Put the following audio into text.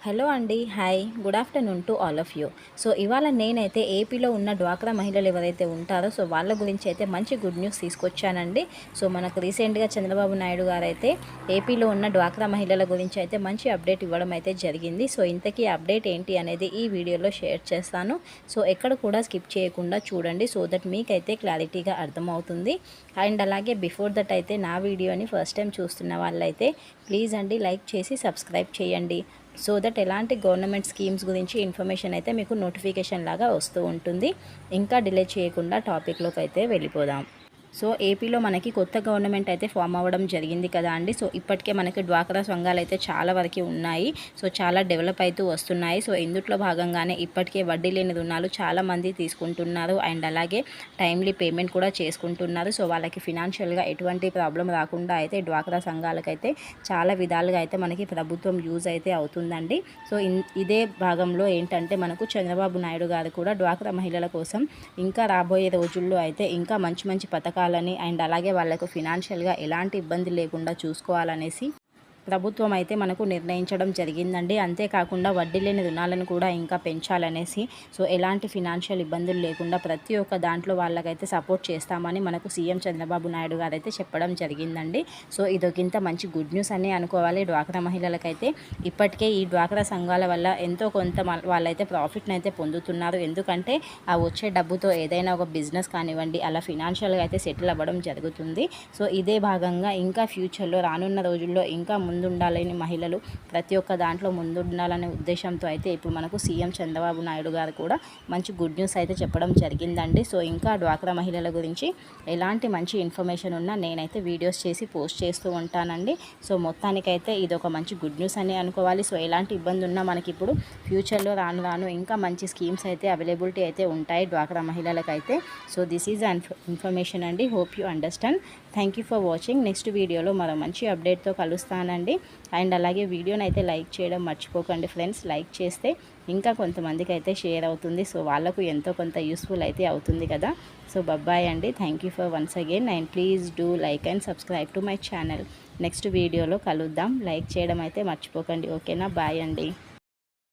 Hello అండి. Hi. Good afternoon to all of you. So, ఇవాళ నేనైతే ఏపీలో ఉన్న డ్వాక్రా మహిళలు ఎవరైతే ఉంటారో వాళ్ళ గురించి అయితే మంచి గుడ్ న్యూస్ తీసుకొచ్చానండి. సో, మనకు రీసెంట్‌గా చంద్రబాబు నాయుడు గారైతే ఏపీలో ఉన్న డ్వాక్రా మహిళల గురించి అయితే మంచి అప్డేట్ ఇవ్వడం అయితే జరిగింది. సో, ఇంతకీ అప్డేట్ ఏంటి అనేది ఈ వీడియోలో షేర్ చేస్తాను. సో, ఎక్కడ కూడా స్కిప్ చేయకుండా చూడండి. సో దట్ మీకైతే క్లారిటీగా అర్థమవుతుంది. అండ్ అలాగే బిఫోర్ దట్ అయితే నా వీడియోని ఫస్ట్ టైం చూస్తున్న వాళ్ళైతే ప్లీజ్ అండి లైక్ చేసి సబ్స్క్రైబ్ చేయండి. సో దట్ ఎలాంటి గవర్నమెంట్ స్కీమ్స్ గురించి ఇన్ఫర్మేషన్ అయితే మీకు నోటిఫికేషన్ లాగా వస్తూ ఉంటుంది. ఇంకా డిలే చేయకుండా టాపిక్లోకి అయితే వెళ్ళిపోదాం. సో ఏపీలో మనకి కొత్త గవర్నమెంట్ అయితే ఫామ్ అవ్వడం జరిగింది కదా అండి. సో ఇప్పటికే మనకి డ్వాక్రా సంఘాలు అయితే చాలా వరకు ఉన్నాయి. సో చాలా డెవలప్ అవుతూ వస్తున్నాయి. సో ఇందుట్లో భాగంగానే ఇప్పటికే వడ్డీ లేని రుణాలు చాలామంది తీసుకుంటున్నారు. అండ్ అలాగే టైమ్లీ పేమెంట్ కూడా చేసుకుంటున్నారు. సో వాళ్ళకి ఫినాన్షియల్గా ఎటువంటి ప్రాబ్లం రాకుండా అయితే డ్వాక్రా సంఘాలకైతే చాలా విధాలుగా అయితే మనకి ప్రభుత్వం యూజ్ అయితే అవుతుందండి. సో ఇదే భాగంలో ఏంటంటే మనకు చంద్రబాబు నాయుడు గారు కూడా డ్వాక్రా మహిళల కోసం ఇంకా రాబోయే రోజుల్లో అయితే ఇంకా మంచి మంచి పథకాలు అండ్ అలాగే వాళ్ళకు ఫినాన్షియల్గా ఎలాంటి ఇబ్బంది లేకుండా చూసుకోవాలనేసి ప్రభుత్వం అయితే మనకు నిర్ణయించడం జరిగిందండి. అంతేకాకుండా వడ్డీ లేని రుణాలను కూడా ఇంకా పెంచాలనేసి, సో ఎలాంటి ఫినాన్షియల్ ఇబ్బందులు లేకుండా ప్రతి ఒక్క దాంట్లో వాళ్ళకైతే సపోర్ట్ చేస్తామని మనకు సీఎం చంద్రబాబు నాయుడు గారు అయితే చెప్పడం జరిగిందండి. సో ఇదొకింత మంచి గుడ్ న్యూస్ అని అనుకోవాలి. డ్వాక్రా మహిళలకైతే ఇప్పటికే ఈ డ్వాక్రా సంఘాల వల్ల ఎంతో కొంత వాళ్ళైతే ప్రాఫిట్ని అయితే పొందుతున్నారు. ఎందుకంటే ఆ వచ్చే డబ్బుతో ఏదైనా ఒక బిజినెస్ కానివ్వండి అలా ఫినాన్షియల్గా అయితే సెటిల్ అవ్వడం జరుగుతుంది. సో ఇదే భాగంగా ఇంకా ఫ్యూచర్లో రానున్న రోజుల్లో ఇంకా ముందుండాలని మహిళలు ప్రతి ఒక్క దాంట్లో ముందుండాలనే ఉద్దేశంతో అయితే ఇప్పుడు మనకు సీఎం చంద్రబాబు నాయుడు గారు కూడా మంచి గుడ్ న్యూస్ అయితే చెప్పడం జరిగిందండి. సో ఇంకా డ్వాక్రా మహిళల గురించి ఎలాంటి మంచి ఇన్ఫర్మేషన్ ఉన్నా నేనైతే వీడియోస్ చేసి పోస్ట్ చేస్తూ ఉంటానండి. సో మొత్తానికైతే ఇది ఒక మంచి గుడ్ న్యూస్ అని అనుకోవాలి. సో ఎలాంటి ఇబ్బంది ఉన్నా మనకి ఇప్పుడు ఫ్యూచర్లో రాను ఇంకా మంచి స్కీమ్స్ అయితే అవైలబిలిటీ అయితే ఉంటాయి డ్వాక్రా మహిళలకైతే. సో దిస్ ఈజ్ ఇన్ఫర్మేషన్ అండి. Hope you understand. Thank you for watching. Next వీడియోలో మరో మంచి అప్డేట్తో కలుస్తానండి. అండ్ అలాగే వీడియోని అయితే లైక్ చేయడం మర్చిపోకండి ఫ్రెండ్స్. లైక్ చేస్తే ఇంకా కొంతమందికి అయితే షేర్ అవుతుంది. సో వాళ్ళకు ఎంతో కొంత యూస్ఫుల్ అయితే అవుతుంది కదా. సో బాయ్ అండి. Thank you for once again and please do like and subscribe to my channel. Next వీడియోలో కలుద్దాం. లైక్ చేయడం అయితే మర్చిపోకండి. ఓకేనా. బాయ్ అండి.